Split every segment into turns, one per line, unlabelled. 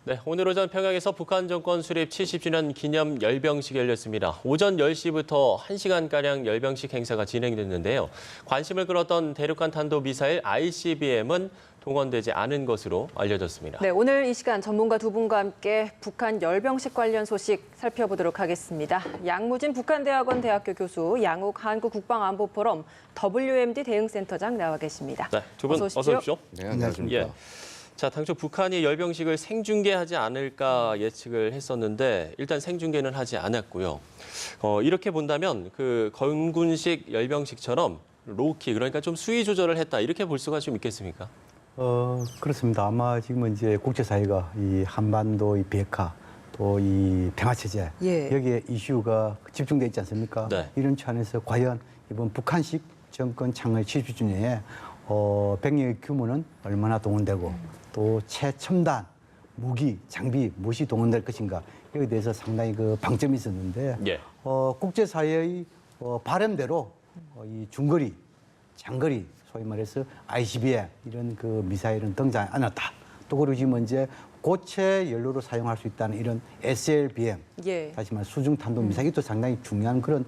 네, 오늘 오전 평양에서 북한 정권 수립 70주년 기념 열병식이 열렸습니다. 오전 10시부터 1시간가량 열병식 행사가 진행됐는데요. 관심을 끌었던 대륙간 탄도미사일 ICBM은 동원되지 않은 것으로 알려졌습니다.
네, 오늘 이 시간 전문가 두 분과 함께 북한 열병식 관련 소식 살펴보도록 하겠습니다. 양무진 북한대학원 대학교 교수, 양욱 한국국방안보포럼 WMD 대응센터장 나와 계십니다.
네, 두 분 어서 오십시오.
네, 안녕하십니까.
예. 자, 당초 북한이 열병식을 생중계하지 않을까 예측을 했었는데 일단 생중계는 하지 않았고요. 이렇게 본다면 그 건군식 열병식처럼 로우키, 그러니까 좀 수위 조절을 했다 이렇게 볼 수가 좀 있겠습니까?
그렇습니다. 아마 지금은 이제 국제사회가 이 한반도 이 비핵화 또 이 평화체제 여기에 이슈가 집중돼 있지 않습니까?
네.
이런 차원에서 과연 이번 북한식 정권 창의 70주년에 병력의 규모는 얼마나 동원되고 또 최첨단 무기, 장비 무엇이 동원될 것인가 여기에 대해서 상당히 그 방점이 있었는데
예.
국제사회의 바람대로 이 중거리, 장거리 소위 말해서 ICBM 이런 그 미사일은 등장하지 않았다. 또 그리고 지금 이제 고체 연료로 사용할 수 있다는 이런 SLBM, 다시 말해 수중 탄도 미사일이 또 상당히 중요한 그런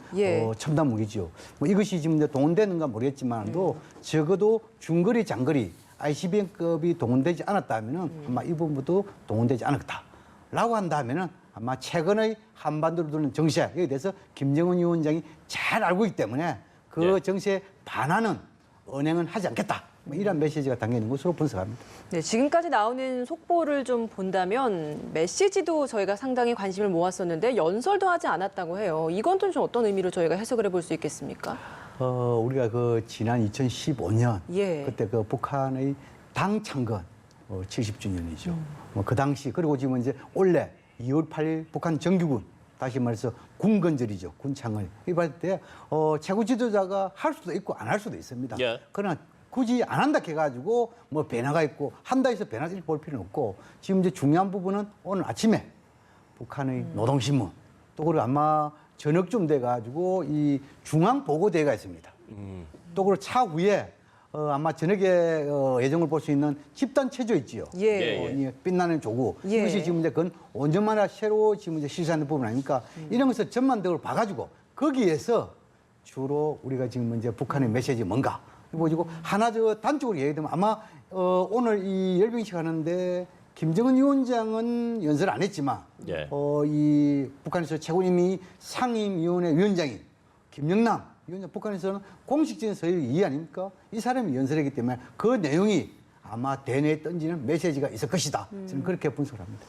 첨단 무기죠. 뭐 이것이 지금 이제 동원되는가 모르겠지만도 적어도 중거리, 장거리 ICBM급이 동원되지 않았다면은 아마 이 부분도 동원되지 않았다라고 한다면은 아마 최근의 한반도로 드는 정세 여기에 대해서 김정은 위원장이 잘 알고 있기 때문에 그 정세에 반하는 언행은 하지 않겠다. 이런 메시지가 담겨 있는 것으로 분석합니다.
네, 지금까지 나오는 속보를 좀 본다면 메시지도 저희가 상당히 관심을 모았었는데 연설도 하지 않았다고 해요. 이건 좀 어떤 의미로 저희가 해석을 해볼 수 있겠습니까?
우리가 그 지난 2015년 그때 그 북한의 당 창건 70주년이죠. 그 당시 그리고 지금 이제 올해 2월 8일 북한 정규군 다시 말해서 군건절이죠. 군창을 이럴 때 최고 지도자가 할 수도 있고 안 할 수도 있습니다. 그러나 굳이 안 한다 해가지고 뭐 변화가 있고 한다 해서 변화를 볼 필요는 없고 지금 이제 중요한 부분은 오늘 아침에 북한의 노동신문 또 그리고 아마 저녁쯤 돼가지고 이 중앙보고대회가 있습니다. 또 그리고 차후에 아마 저녁에 예정을 볼 수 있는 집단 체조 있지요. 빛나는 조국. 이것이 지금 이제 그건 5년 만에 새로 지금 이제 실시하는 부분 아닙니까? 이런 것을 전반적으로 봐가지고 거기에서 주로 우리가 지금 이제 북한의 메시지 뭔가 보시고 하나 저 단적으로 예를 들면 아마 오늘 이 열병식 하는데 김정은 위원장은 연설 안 했지만 이 북한에서 최고님이 상임위원회 위원장인 김영남 위원장 북한에서는 공식적인 서열 2위 아닙니까? 이 사람이 연설했기 때문에 그 내용이 아마 대내에 던지는 메시지가 있을 것이다. 저는 그렇게 분석을 합니다.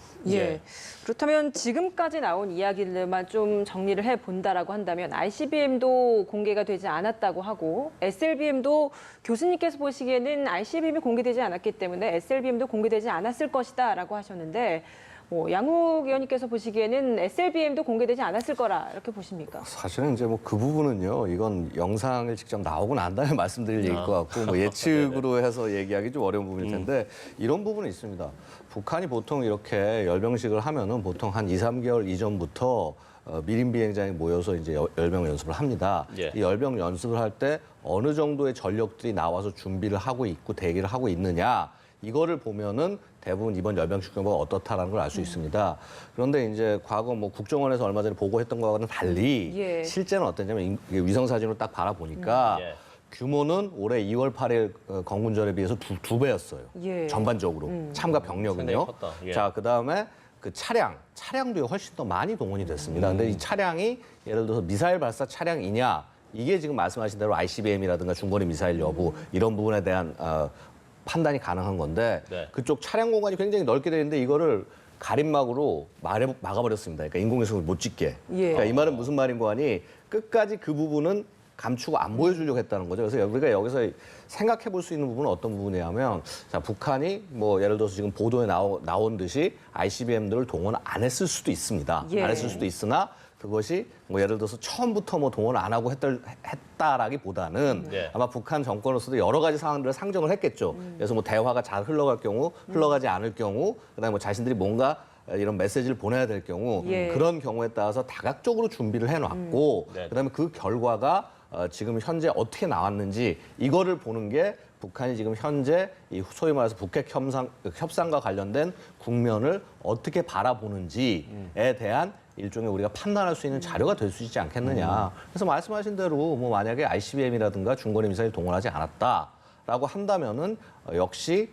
그렇다면 지금까지 나온 이야기들만 좀 정리를 해본다라고 한다면 ICBM도 공개가 되지 않았다고 하고 SLBM도 교수님께서 보시기에는 ICBM이 공개되지 않았기 때문에 SLBM도 공개되지 않았을 것이다라고 하셨는데 양욱 의원님께서 보시기에는 SLBM도 공개되지 않았을 거라 이렇게 보십니까?
사실은 이제 뭐 그 부분은요, 이건 영상을 직접 나오고 난 다음에 말씀드릴 얘기일 것 같고, 뭐 예측으로 해서 얘기하기 좀 어려운 부분일 텐데, 이런 부분은 있습니다. 북한이 보통 이렇게 열병식을 하면은 보통 한 2, 3개월 이전부터 미림 비행장에 모여서 이제 열병 연습을 합니다. 이 열병 연습을 할 때 어느 정도의 전력들이 나와서 준비를 하고 있고 대기를 하고 있느냐, 이거를 보면은 대부분 이번 열병식 규모가 어떻다라는 걸 알 수 있습니다. 그런데 이제 과거 뭐 국정원에서 얼마 전에 보고했던 거와는 달리 실제는 어땠냐면 위성 사진으로 딱 바라보니까 규모는 올해 2월 8일 건군절에 비해서 두 배였어요. 전반적으로 참가 병력은요. 자, 그다음에 그 차량도 훨씬 더 많이 동원이 됐습니다. 근데 이 차량이 예를 들어서 미사일 발사 차량이냐, 이게 지금 말씀하신 대로 ICBM이라든가 중거리 미사일 여부 이런 부분에 대한 판단이 가능한 건데 그쪽 차량 공간이 굉장히 넓게 되어 있는데 이거를 가림막으로 막아버렸습니다. 그러니까 인공위성을 못 찍게. 그러니까 이 말은 무슨 말인 거 아니 끝까지 그 부분은 감추고 안 보여주려고 했다는 거죠. 그래서 우리가 여기서 생각해 볼 수 있는 부분은 어떤 부분이냐면 자, 북한이 뭐 예를 들어서 지금 보도에 나온 듯이 ICBM들을 동원 안 했을 수도 있습니다. 안 했을 수도 있으나 그것이 뭐 예를 들어서 처음부터 뭐 동원 안 하고 했다라기보다는 아마 북한 정권으로서도 여러 가지 상황들을 상정을 했겠죠. 그래서 뭐 대화가 잘 흘러갈 경우, 흘러가지 않을 경우, 그다음에 뭐 자신들이 뭔가 이런 메시지를 보내야 될 경우 그런 경우에 따라서 다각적으로 준비를 해놨고 그다음에 그 결과가 지금 현재 어떻게 나왔는지 이거를 보는 게 북한이 지금 현재 이 소위 말해서 북핵 협상과 관련된 국면을 어떻게 바라보는지에 대한 일종의 우리가 판단할 수 있는 자료가 될 수 있지 않겠느냐. 그래서 말씀하신 대로 뭐 만약에 ICBM이라든가 중거리 미사일 동원하지 않았다라고 한다면은 역시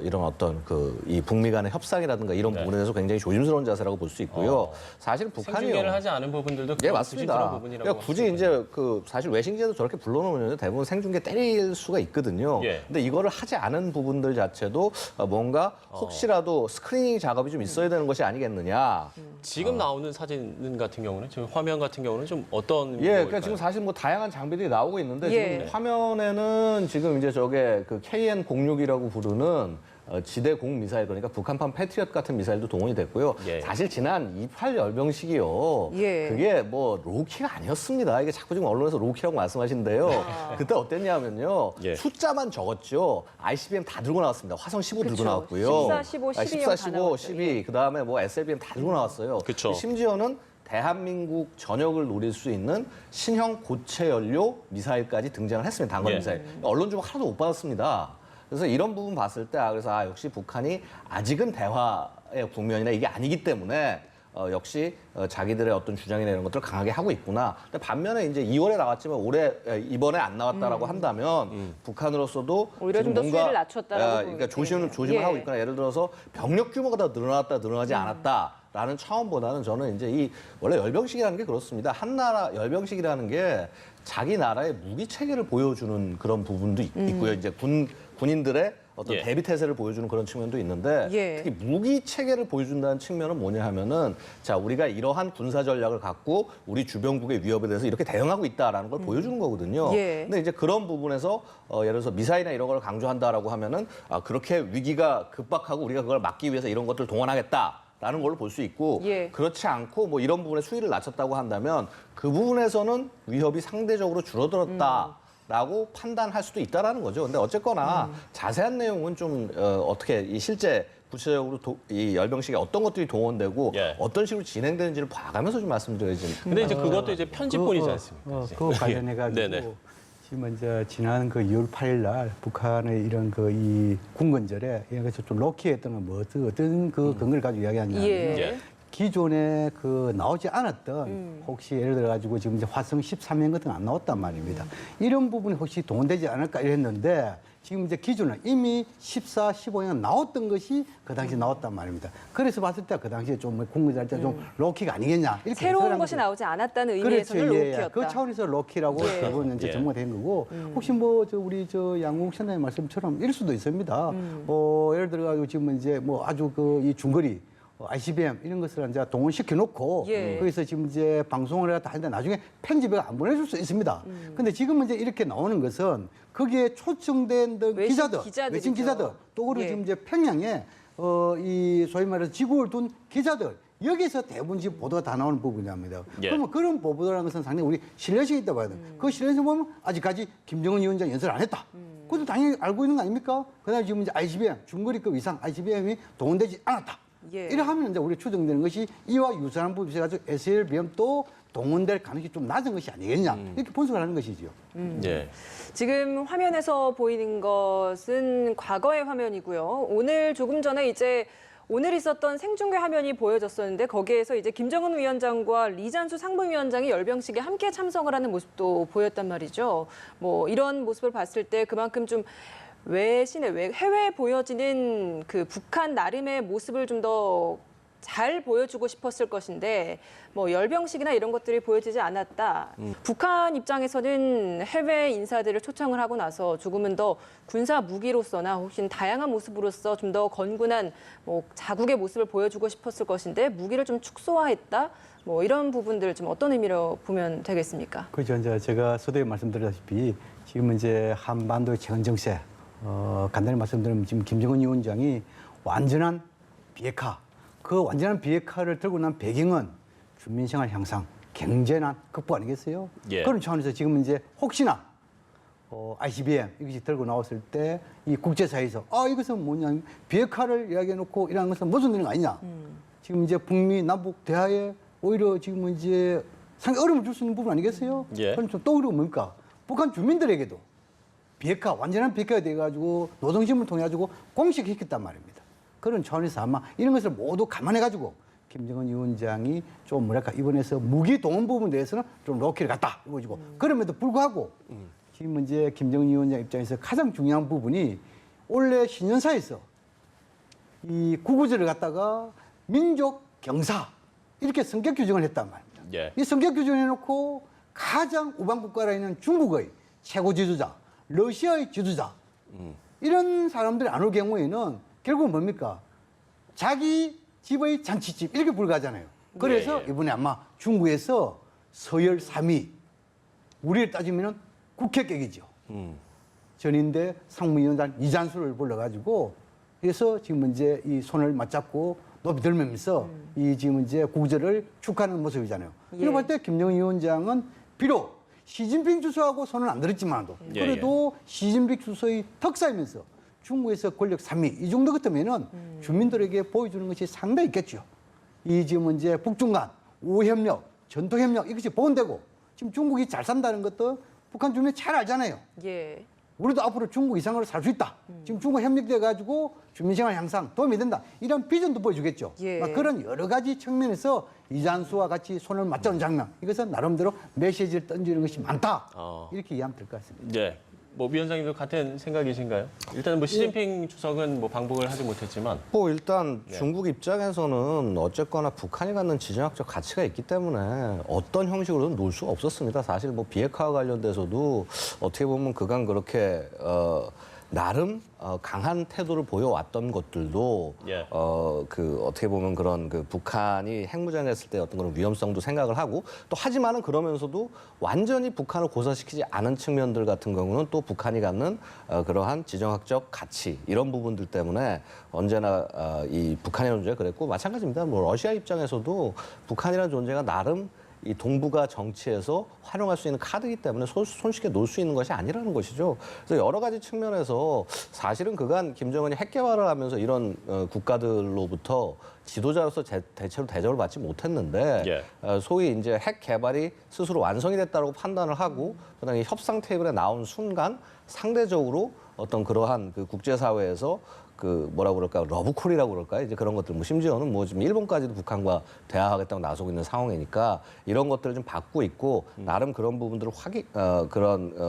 이런 어떤 이 북미 간의 협상이라든가 이런 부분에 대해서 굉장히 조심스러운 자세라고 볼 수 있고요. 사실 북한이
생중계를 하지 않은 부분들도
예,
굳이
맞습니다.
그런 부분이라고
그러니까 굳이
할 수 있겠네요.
이제 사실 외신기자도 저렇게 불러놓으면 대부분 생중계 때릴 수가 있거든요.
예.
근데 이거를 하지 않은 부분들 자체도 뭔가 혹시라도 스크리닝 작업이 좀 있어야 되는 것이 아니겠느냐.
지금 나오는 사진 같은 경우는 지금 화면 같은 경우는 좀 어떤
예, 그러니까
거일까요?
지금 사실 뭐 다양한 장비들이 나오고 있는데
예.
지금 화면에는 지금 이제 저게 그 KN-06이라고 부르는 지대 공 미사일 그러니까 북한판 패트리엇 같은 미사일도 동원이 됐고요.
예.
사실 지난 28 열병식이요.
예.
그게 뭐 로키가 아니었습니다. 이게 자꾸 지금 언론에서 로키라고 말씀하시는데요. 그때 어땠냐면요.
예.
숫자만 적었죠. ICBM 다 들고 나왔습니다. 화성 15 들고
그쵸.
나왔고요.
14, 15, 12
14,
다
15,
나왔죠.
12 그다음에 뭐 SLBM 다 들고 나왔어요.
그쵸.
심지어는 대한민국 전역을 노릴 수 있는 신형 고체 연료 미사일까지 등장을 했습니다. 단거리
예.
미사일. 언론 좀 하나도 못 받았습니다. 그래서 이런 부분 봤을 때 그래서 역시 북한이 아직은 대화의 국면이나 이게 아니기 때문에 역시 자기들의 어떤 주장이나 이런 것들을 강하게 하고 있구나. 근데 반면에 이제 2월에 나왔지만 이번에 안 나왔다라고 한다면 북한으로서도
오히려
지금
좀더
뭔가
수위를 낮췄다라고
그러니까
보이겠네요.
조심을 하고
예.
있거나 예를 들어서 병력 규모가 더 늘어나지 않았다. 라는 차원보다는 저는 이제 원래 열병식이라는 게 그렇습니다. 한 나라 열병식이라는 게 자기 나라의 무기 체계를 보여주는 그런 부분도 있고요. 이제 군인들의 어떤
예.
대비 태세를 보여주는 그런 측면도 있는데
예.
특히 무기 체계를 보여준다는 측면은 뭐냐 하면은 자 우리가 이러한 군사 전략을 갖고 우리 주변국의 위협에 대해서 이렇게 대응하고 있다라는 걸 보여주는 거거든요.
예.
근데 이제 그런 부분에서 예를 들어서 미사일이나 이런 걸 강조한다라고 하면은 그렇게 위기가 급박하고 우리가 그걸 막기 위해서 이런 것들을 동원하겠다. 라는 걸로 볼 수 있고
예.
그렇지 않고 뭐 이런 부분에 수위를 낮췄다고 한다면 그 부분에서는 위협이 상대적으로 줄어들었다라고 판단할 수도 있다라는 거죠. 근데 어쨌거나 자세한 내용은 좀 어떻게 이 실제 구체적으로 이 열병식에 어떤 것들이 동원되고
예.
어떤 식으로 진행되는지를 봐가면서 좀 말씀드려야지.
근데 이제 그것도 이제 편집본이지 않습니까? 이제.
그 관련해가지고
네네.
지금 이제 지난 2월 8일 날 북한의 이런 이 군건절에 여기서 좀 로키했던 건 뭐 어떤 그 근거를 가지고 이야기하냐면
예.
기존에 나오지 않았던 혹시 예를 들어 가지고 지금 이제 화성 13형 같은 거 안 나왔단 말입니다. 이런 부분이 혹시 동원되지 않을까 이랬는데 지금 이제 기존은 이미 14, 15년 나왔던 것이 그 당시에 나왔단 말입니다. 그래서 봤을 때 그 당시에 좀 군건절 할 때 좀 로키가 아니겠냐 이렇게
새로운
해석을 한
것이
거죠.
나오지 않았다는 의미에서는
그렇죠. 예, 예.
로키였다.
그 차원에서 로키라고
예.
그건 이제
예.
전문가 된 거고 혹시 우리 양국 선생님 말씀처럼 이럴 수도 있습니다. 예를 들어 가지고 지금 이제 아주 이 중거리 ICBM 이런 것을 이제 동원시켜 놓고
예.
거기서 지금 이제 방송을 하다 하는데 나중에 편집에 안 보내줄 수 있습니다. 근데 지금 이제 이렇게 나오는 것은 거기에 초청된
외신
기자들,
기자들이죠.
외신 기자들 또 그리고
예.
지금 이제 평양에 이 소위 말해서 지구를 둔 기자들 여기서 대부분 지금 보도가 다 나오는 부분입니다.
예.
그러면 그런 보도라는 것은 상당히 우리 신뢰성이 있다고 해야 돼요. 그 신뢰성 보면 아직까지 김정은 위원장 연설을 안 했다. 그것도 당연히 알고 있는 거 아닙니까? 그다음에 지금 이제 ICBM, 중거리급 이상 ICBM이 동원되지 않았다.
예.
이래 하면 이제 우리 추정되는 것이 이와 유사한 부분이 있어가지고 SLBM 또 동원될 가능성이 좀 낮은 것이 아니겠냐. 이렇게 분석을 하는 것이죠.
예.
지금 화면에서 보이는 것은 과거의 화면이고요. 오늘 조금 전에 오늘 있었던 생중계 화면이 보여졌었는데 거기에서 이제 김정은 위원장과 리잔수 상무위원장이 열병식에 함께 참석을 하는 모습도 보였단 말이죠. 이런 모습을 봤을 때 그만큼 좀 해외에 보여지는 그 북한 나름의 모습을 좀 더 잘 보여주고 싶었을 것인데 열병식이나 이런 것들이 보여지지 않았다. 북한 입장에서는 해외 인사들을 초청을 하고 나서 조금은 더 군사 무기로서나 혹시 다양한 모습으로서 좀 더 건군한 자국의 모습을 보여주고 싶었을 것인데 무기를 좀 축소화했다. 이런 부분들 좀 어떤 의미로 보면 되겠습니까?
그렇죠. 이제 제가 서두에 말씀드렸다시피 지금 이제 한반도의 최근 정세 간단히 말씀드리면 지금 김정은 위원장이 완전한 비핵화, 그 완전한 비핵화를 들고 난 배경은 주민생활 향상, 경제난 극복 아니겠어요?
예.
그런 차원에서 지금 이제 혹시나 ICBM 이것이 들고 나왔을 때 이 국제사회에서 이것은 뭐냐 비핵화를 이야기해놓고 이러는 것은 무슨 일이 아니냐? 지금 이제 북미 남북 대화에 오히려 지금 이제 상당히 어려움을 줄 수 있는 부분 아니겠어요?
예.
그럼 또 그리고 뭡니까? 북한 주민들에게도 북한 주민들에게도 이 비핵화를 이야기해놓고 이러는 것은 무슨 일이 아니냐? 지금 이제 북미 남북 대화에 오히려 지금 이제 상당히 어려움을 줄 수 있는 부분 아니겠어요? 그럼 또 그리고 뭡니까? 북한 주민들에게도 비핵화, 완전한 비핵화가 돼가지고 노동신문을 통해 가지고 공식했단 말입니다. 그런 차원에서 아마 이런 것을 모두 감안해가지고 김정은 위원장이 좀 뭐랄까 이번에서 무기 동원 부분에 대해서는 좀 로키를 갔다 이거지고 그럼에도 불구하고 지금 이제 김정은 위원장 입장에서 가장 중요한 부분이 원래 신년사에서 이 구구절을 갖다가 민족 경사 이렇게 성격 규정을 했단 말입니다.
예.
이 성격 규정해놓고 가장 우방 국가라 있는 중국의 최고 지도자, 러시아의 지도자 이런 사람들이 안 올 경우에는 결국 뭡니까? 자기 집의 잔치집 이렇게 불가하잖아요. 그래서
예, 예.
이번에 아마 중국에서 서열 3위 우리를 따지면은 국회격이죠. 전인대 상무위원장 이잔수를 불러가지고 그래서 지금 이제 이 손을 맞잡고 높이 들면서 이 지금 이제 구구절을 축하하는 모습이잖아요.
예.
이런 볼때 김정은 위원장은 비록 시진핑 주석하고 손을 안 들었지만도
예,
그래도 시진핑 주석의 특사이면서 중국에서 권력 3위 이 정도 같으면은 주민들에게 보여주는 것이 상당히 있겠죠. 이 지금 이제 북중 간 우협력, 전통협력 이것이 보완되고 지금 중국이 잘 산다는 것도 북한 주민이 잘 알잖아요.
예.
우리도 앞으로 중국 이상으로 살 수 있다. 지금 중국 협력돼 가지고 주민생활 향상 도움이 된다. 이런 비전도 보여주겠죠.
예.
그런 여러 가지 측면에서 이잔수와 같이 손을 맞잡는 장면 이것은 나름대로 메시지를 던지는 것이 많다. 이렇게 이해하면 될 것 같습니다.
네. 뭐 위원장님도 같은 생각이신가요? 일단은 뭐 시진핑 주석은 뭐 방북을 하지 못했지만
뭐 일단 중국 입장에서는 어쨌거나 북한이 갖는 지정학적 가치가 있기 때문에 어떤 형식으로든 놓을 수가 없었습니다. 사실 뭐 비핵화와 관련돼서도 어떻게 보면 그간 그렇게 나름 강한 태도를 보여왔던 것들도
예.
그 어떻게 보면 그런 그 북한이 핵무장했을 때 어떤 그런 위험성도 생각을 하고 또 하지만은 그러면서도 완전히 북한을 고사시키지 않은 측면들 같은 경우는 또 북한이 갖는 그러한 지정학적 가치 이런 부분들 때문에 언제나 이 북한의 존재가 그랬고 마찬가지입니다. 뭐 러시아 입장에서도 북한이라는 존재가 나름 이 동북아 정치에서 활용할 수 있는 카드이기 때문에 손쉽게 놓을 수 있는 것이 아니라는 것이죠. 그래서 여러 가지 측면에서 사실은 그간 김정은이 핵 개발을 하면서 이런 국가들로부터 지도자로서 대체로 대접을 받지 못했는데 소위 이제 핵 개발이 스스로 완성이 됐다고 판단을 하고 그다음에 협상 테이블에 나온 순간 상대적으로 어떤 그러한 그 국제사회에서 그 뭐라고 그럴까 러브콜이라고 그럴까요? 이제 그런 것들 뭐 심지어는 뭐 지금 일본까지도 북한과 대화하겠다고 나서고 있는 상황이니까 이런 것들을 좀 받고 있고 나름 그런 부분들을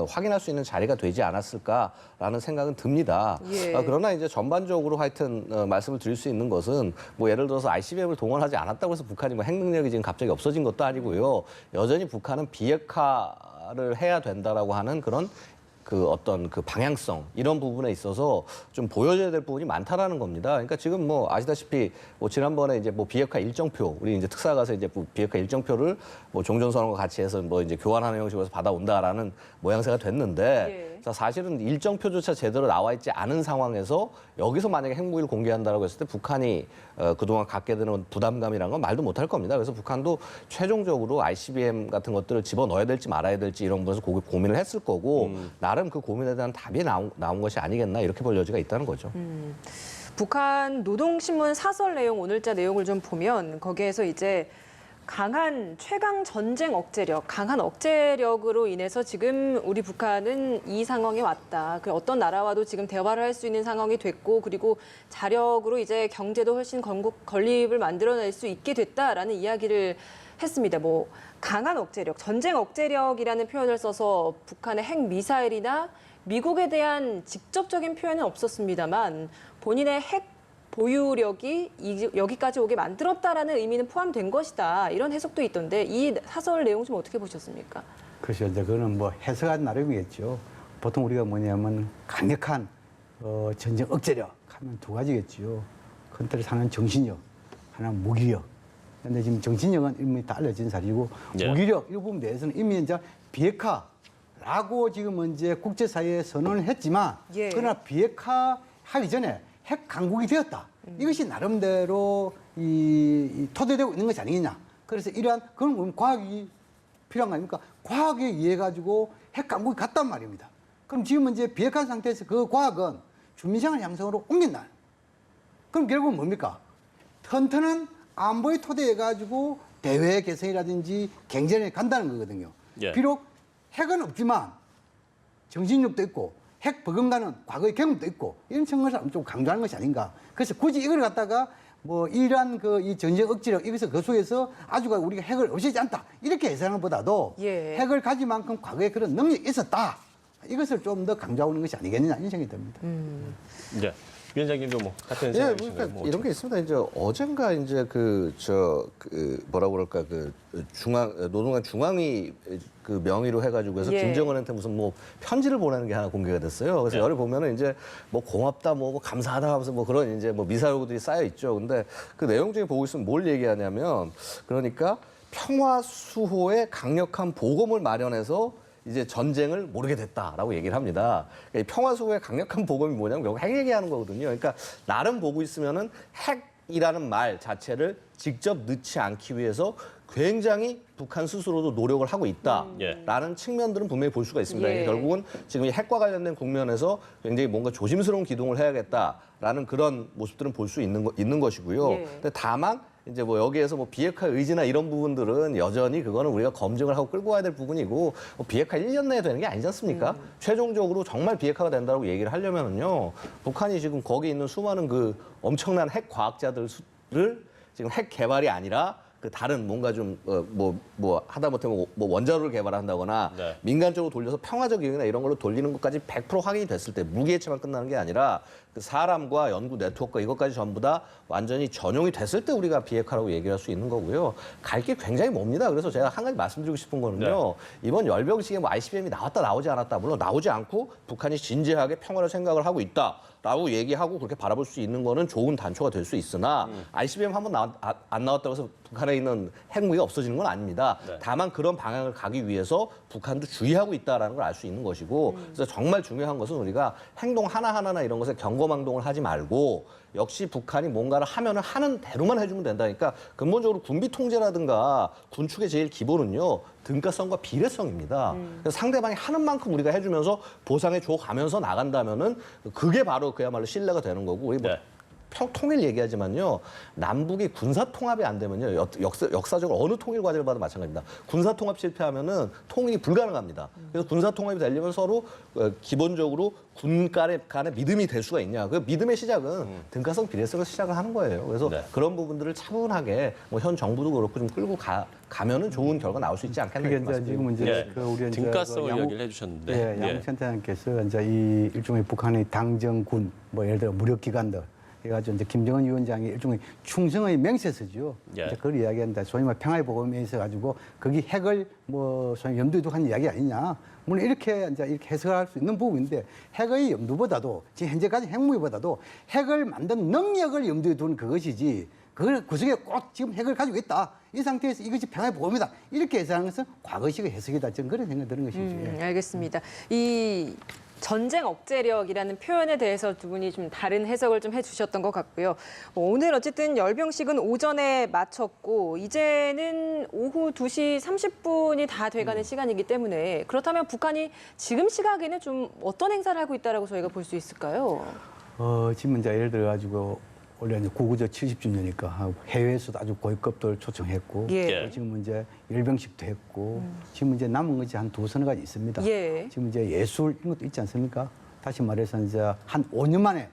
확인할 수 있는 자리가 되지 않았을까라는 생각은 듭니다.
예.
그러나 이제 전반적으로 하여튼 말씀을 드릴 수 있는 것은 뭐 예를 들어서 ICBM을 동원하지 않았다고 해서 북한이 뭐 핵 능력이 지금 갑자기 없어진 것도 아니고요. 여전히 북한은 비핵화를 해야 된다라고 하는 그런 그 어떤 그 방향성 이런 부분에 있어서 좀 보여줘야 될 부분이 많다라는 겁니다. 그러니까 지금 뭐 아시다시피 뭐 지난번에 이제 뭐 비핵화 일정표 우리 이제 특사 가서 이제 비핵화 일정표를 뭐 종전선언과 같이 해서 뭐 이제 교환하는 형식으로 해서 받아온다라는 모양새가 됐는데
예.
자 사실은 일정표조차 제대로 나와 있지 않은 상황에서 여기서 만약에 핵무기를 공개한다라고 했을 때 북한이 그동안 갖게 되는 부담감이라는 건 말도 못할 겁니다. 그래서 북한도 최종적으로 ICBM 같은 것들을 집어넣어야 될지 말아야 될지 이런 부분에서 고민을 했을 거고 나름 그 고민에 대한 답이 나온 것이 아니겠나 이렇게 볼 여지가 있다는 거죠.
북한 노동신문 사설 내용 오늘자 내용을 좀 보면 거기에서 이제 강한 최강 전쟁 억제력, 강한 억제력으로 인해서 지금 우리 북한은 이 상황에 왔다. 그 어떤 나라와도 지금 대화를 할 수 있는 상황이 됐고 그리고 자력으로 이제 경제도 훨씬 건립을 만들어낼 수 있게 됐다라는 이야기를 했습니다. 뭐 강한 억제력, 전쟁 억제력이라는 표현을 써서 북한의 핵 미사일이나 미국에 대한 직접적인 표현은 없었습니다만 본인의 핵 보유력이 여기까지 오게 만들었다라는 의미는 포함된 것이다. 이런 해석도 있던데 이 사설 내용 좀 어떻게 보셨습니까?
그렇죠. 이제 그거는 뭐 해석한 나름이겠죠. 보통 우리가 뭐냐면 강력한 전쟁 억제력 하면 두 가지겠죠. 컨트롤 하나는 정신력, 하나는 무기력. 근데 지금 정신력은 이미 다 알려진 사실이고 무기력 이 부분 내에서는 이미 이제 비핵화라고 지금 이제 국제사회에 선언을 했지만 그러나 비핵화 하기 전에 핵 강국이 되었다. 이것이 나름대로 이 토대되고 있는 것이 아니겠냐. 그래서 이러한 그런 과학이 필요한 거 아닙니까? 과학에 의해 가지고 핵 강국이 갔단 말입니다. 그럼 지금 이제 비핵화 상태에서 그 과학은 주민생활 양성으로 옮긴다. 그럼 결국은 뭡니까? 튼튼한 안보의 토대에 가지고 대외 개성이라든지 경쟁에 간다는 거거든요. 비록 핵은 없지만 정신력도 있고 핵 버금가는 과거의 경험도 있고 이런 것을 좀 강조하는 것이 아닌가. 그래서 굳이 이걸 갖다가 뭐 이러한 이 전쟁 억지력 이것을 그 속에서 아주가 우리가 핵을 없애지 않다 이렇게 해석하는 것보다도
예.
핵을 가질 만큼 과거에 그런 능력이 있었다. 이것을 좀 더 강조하는 것이 아니겠느냐 이런 생각이 듭니다.
네. 위원장님도 뭐 같은
예,
생각이신가요?
그러니까
뭐
이런 게 있습니다. 이제 어젠가 이제 뭐라고 그럴까 노동당 중앙위 그 명의로 해가지고 해서
예.
김정은한테 무슨 뭐 편지를 보내는 게 하나 공개가 됐어요. 그래서 열을 보면은 이제 뭐 고맙다 뭐 감사하다 하면서 뭐 그런 이제 뭐 미사 요구들이 쌓여 있죠. 근데 그 내용 중에 보고 있으면 뭘 얘기하냐면 그러니까 평화 수호의 강력한 보검을 마련해서 이제 전쟁을 모르게 됐다라고 얘기를 합니다. 그러니까 평화 수호의 강력한 보검이 뭐냐면 결국 핵 얘기하는 거거든요. 그러니까 나름 보고 있으면은 핵이라는 말 자체를 직접 넣지 않기 위해서 굉장히 북한 스스로도 노력을 하고 있다라는 측면들은 분명히 볼 수가 있습니다.
예.
결국은 지금 이 핵과 관련된 국면에서 굉장히 뭔가 조심스러운 기동을 해야겠다라는 그런 모습들은 볼 수 있는 것이고요.
예.
근데 다만 이제 뭐 여기에서 뭐 비핵화 의지나 이런 부분들은 여전히 그거는 우리가 검증을 하고 끌고 가야 될 부분이고 뭐 비핵화 1년 내에 되는 게 아니지 않습니까? 최종적으로 정말 비핵화가 된다고 얘기를 하려면은요. 북한이 지금 거기 있는 수많은 그 엄청난 핵 과학자들을 지금 핵 개발이 아니라 그 다른 뭔가 좀 하다못해 뭐 원자로를 개발한다거나
네.
민간적으로 돌려서 평화적 이용이나 이런 걸로 돌리는 것까지 100% 확인이 됐을 때 무기해체만 끝나는 게 아니라 그 사람과 연구 네트워크가 이것까지 전부 다 완전히 전용이 됐을 때 우리가 비핵화라고 얘기할 수 있는 거고요. 갈 길 굉장히 멉니다. 그래서 제가 한 가지 말씀드리고 싶은 거는요. 이번 열병식에 뭐 ICBM이 나왔다 나오지 않았다. 물론 나오지 않고 북한이 진지하게 평화를 생각을 하고 있다라고 얘기하고 그렇게 바라볼 수 있는 거는 좋은 단초가 될 수 있으나 ICBM 한번 안 나왔다고 해서 북한에 있는 핵무기가 없어지는 건 아닙니다.
네.
다만 그런 방향을 가기 위해서 북한도 주의하고 있다는 걸 알 수 있는 것이고 그래서 정말 중요한 것은 우리가 행동 하나하나나 이런 것에 경거망동을 하지 말고 역시 북한이 뭔가를 하면은 하는 대로만 해주면 된다니까 근본적으로 군비 통제라든가 군축의 제일 기본은요 등가성과 비례성입니다. 그래서 상대방이 하는 만큼 우리가 해주면서 보상해 줘 가면서 나간다면은 그게 바로 그야말로 신뢰가 되는 거고 우리 뭐
네.
통일 얘기하지만요 남북이 군사 통합이 안 되면요 역사적으로 어느 통일 과제를 봐도 마찬가지입니다. 군사 통합 실패하면은 통일이 불가능합니다. 그래서 군사 통합이 되려면 서로 기본적으로 군 간의 믿음이 될 수가 있냐. 그 믿음의 시작은 등가성 비례성에서 시작을 하는 거예요. 그래서
네.
그런 부분들을 차분하게 뭐 현 정부도 그렇고 좀 끌고 가면은 좋은 결과 나올 수 있지 않겠나
그게
이런
이제 지금
말씀드립니다.
이제 그 우리 이제
등가성을
그
이야기를 해주셨는데.
예, 양국센터장께서 이제 이 일종의 북한의 당정군 뭐 예를 들어 무력기관들 그래가지고 이제 김정은 위원장이 일종의 충성의 맹세서죠.
예.
이제 그걸 이야기한다. 소위 말 평화의 보험에 있어 가지고 거기 핵을 뭐 소위 염두에 두고 한 이야기 아니냐. 물론 이렇게 이제 이렇게 해석할 수 있는 부분인데 핵의 염두보다도 지금 현재까지 핵무기보다도 핵을 만든 능력을 염두에 두는 그것이지. 그걸 구석에 꼭 지금 핵을 가지고 있다. 이 상태에서 이것이 평화의 보험이다. 이렇게 해석하는 것은 과거식의 해석이다. 저는 그런 생각이 드는 것이죠. 예.
알겠습니다. 이 전쟁 억제력이라는 표현에 대해서 두 분이 좀 다른 해석을 좀 해주셨던 것 같고요. 오늘 어쨌든 열병식은 오전에 마쳤고 이제는 오후 2시 30분이 다 돼가는 시간이기 때문에 그렇다면 북한이 지금 시각에는 좀 어떤 행사를 하고 있다라고 저희가 볼 수 있을까요?
지금 이제 예를 들어 가지고 원래 이제 구구조 70주년이니까 해외에서도 아주 고위급들 초청했고
예.
지금 이제 열병식도 했고 지금 이제 남은 것이 한 두서너 가지 있습니다.
예.
지금 이제 예술 이런 것도 있지 않습니까? 다시 말해서 이제 한 5년 만에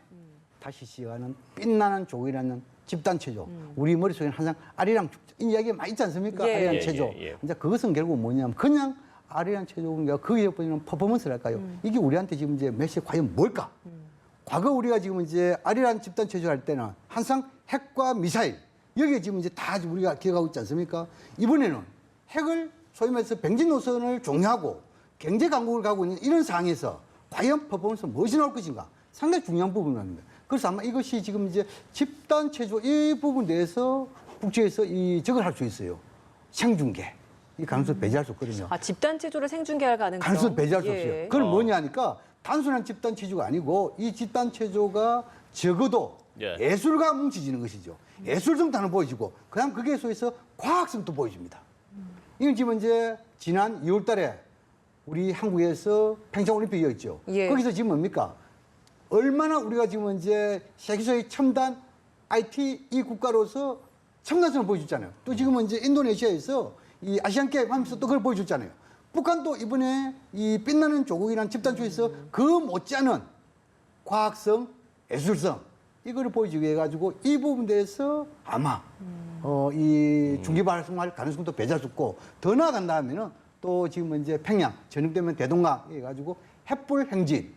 다시 시작하는 빛나는 조국이라는 집단 체조. 우리 머릿속에는 항상 아리랑 축제 이 이야기가 많이 있지 않습니까?
예.
아리랑
예,
체조.
예.
이제 그것은 결국 뭐냐면 그냥 아리랑 체조인가 거기에 보이는 퍼포먼스랄까요? 이게 우리한테 지금 이제 메시지 과연 뭘까? 과거 우리가 지금 이제 아리랑 집단 체조할 때는 항상 핵과 미사일 여기에 지금 이제 다 우리가 기억하고 있지 않습니까? 이번에는 핵을 소위 말해서 병진 노선을 종료하고 경제 강국을 가고 있는 이런 상황에서 과연 퍼포먼스 무엇이 나올 것인가? 상당히 중요한 부분입니다. 그래서 아마 이것이 지금 이제 집단 체조 이 부분에 대해서 국제에서 저걸 할 수 있어요. 생중계. 이 가능성을 배제할 수 없거든요.
아, 집단 체조를 생중계할 가능성.
가능성을 배제할 수
예.
없어요. 그건 뭐냐 하니까 단순한 집단 체조가 아니고 이 집단 체조가 적어도
예.
예술과 뭉쳐지는 것이죠. 예술성도 보여지고 그다음 거기에 소해서 과학성도 보여줍니다. 이건 지금 이제 지난 2월 달에 우리 한국에서 평창올림픽이 있죠.
예.
거기서 지금 뭡니까? 얼마나 우리가 지금 이제 세계에서의 첨단 IT 이 국가로서 첨단성을 보여줬잖아요. 또 지금은 이제 인도네시아에서 이 아시안 게임 하면서 또 그걸 보여줬잖아요. 북한도 이번에 이 빛나는 조국이라는 집단주의에서 그 못지않은 과학성, 예술성 이거를 보여주기 위해 가지고 이 부분에 대해서 아마 이 중기 발송할 가능성도 배제했고 더 나아간다면은 또 지금 이제 평양 저녁되면 대동강 해가지고 햇불 행진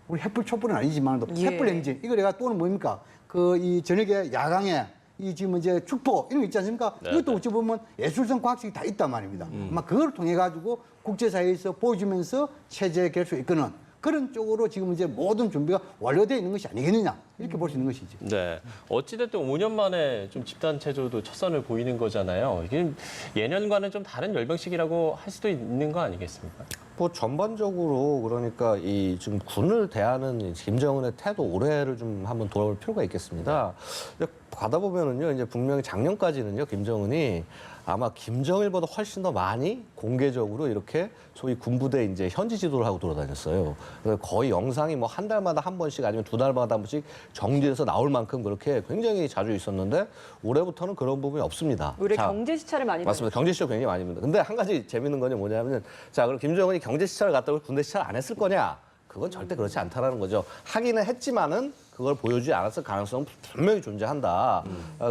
우리 햇불 촛불은 아니지만
예.
햇불 행진 이거 내가 또는 뭡니까 그 이 저녁에 야광에 이 지금 이제 축포 이런 거 있지 않습니까?
네,
이것도
네.
어찌 보면 예술성 과학식이 다 있단 말입니다. 아마 그걸 통해 가지고 국제사회에서 보여주면서 체제 결수 이끄는 그런 쪽으로 지금 이제 모든 준비가 완료되어 있는 것이 아니겠느냐 이렇게 볼 수 있는 것이지.
네. 어찌됐든 5년 만에 좀 집단 체조도 첫 선을 보이는 거잖아요. 이게 예년과는 좀 다른 열병식이라고 할 수도 있는 거 아니겠습니까?
뭐 전반적으로 그러니까 이 지금 군을 대하는 김정은의 태도 올해를 좀 한번 돌아볼 필요가 있겠습니다. 가다 보면은요, 이제 분명히 작년까지는요, 김정은이 아마 김정일보다 훨씬 더 많이 공개적으로 이렇게 소위 군부대 이제 현지 지도를 하고 돌아다녔어요. 그래서 거의 영상이 뭐 한 달마다 한 번씩 아니면 두 달마다 한 번씩 정지해서 나올 만큼 그렇게 굉장히 자주 있었는데 올해부터는 그런 부분이 없습니다.
올해
자,
경제 시차를 많이
맞습니다. 경제 시절 굉장히 많이 입니다. 근데 한 가지 재밌는 건 뭐냐면 자, 그럼 김정은이 경제 시찰을 갔다고 군대 시찰 안 했을 거냐? 그건 절대 그렇지 않다라는 거죠. 하기는 했지만은 그걸 보여주지 않았을 가능성은 분명히 존재한다.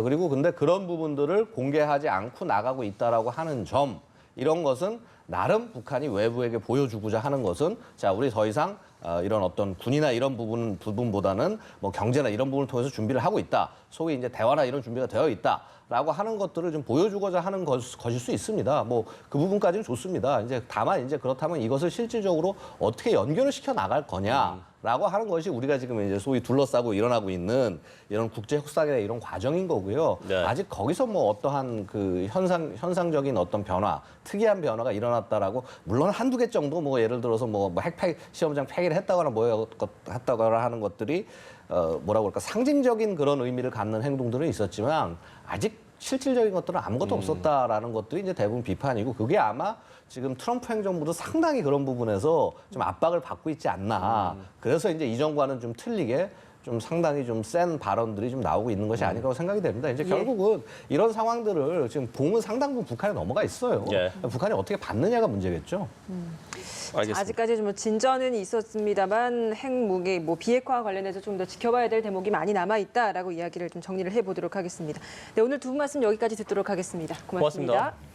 그리고 근데 그런 부분들을 공개하지 않고 나가고 있다라고 하는 점 이런 것은 나름 북한이 외부에게 보여주고자 하는 것은 자, 우리 더 이상 이런 어떤 군이나 이런 부분보다는 뭐 경제나 이런 부분을 통해서 준비를 하고 있다. 소위 이제 대화나 이런 준비가 되어 있다. 라고 하는 것들을 좀 보여주고자 하는 것일 수 있습니다. 뭐 그 부분까지는 좋습니다. 이제 다만 이제 그렇다면 이것을 실질적으로 어떻게 연결을 시켜 나갈 거냐라고 하는 것이 우리가 지금 이제 소위 둘러싸고 일어나고 있는 이런 국제 협상의 이런 과정인 거고요.
네.
아직 거기서 뭐 어떠한 그 현상적인 어떤 변화, 특이한 변화가 일어났다라고 물론 한두 개 정도 뭐 예를 들어서 뭐 핵 시험장 폐기를 했다거나 뭐 했다거나 하는 것들이 뭐라고 할까 상징적인 그런 의미를 갖는 행동들은 있었지만 아직 실질적인 것들은 아무것도 없었다라는 것들이 이제 대부분 비판이고 그게 아마 지금 트럼프 행정부도 상당히 그런 부분에서 좀 압박을 받고 있지 않나. 그래서 이제 이전과는 좀 틀리게 좀 상당히 좀 센 발언들이 좀 나오고 있는 것이 아닐까라고 생각이 됩니다. 이제 결국은 이런 상황들을 지금 봉은 상당 부분 북한에 넘어가 있어요.
예.
북한이 어떻게 받느냐가 문제겠죠.
알겠습니다.
아직까지 뭐 진전은 있었습니다만 핵무기, 뭐 비핵화 관련해서 좀 더 지켜봐야 될 대목이 많이 남아 있다라고 이야기를 좀 정리를 해보도록 하겠습니다. 네, 오늘 두 분 말씀 여기까지 듣도록 하겠습니다. 고맙습니다.
고맙습니다.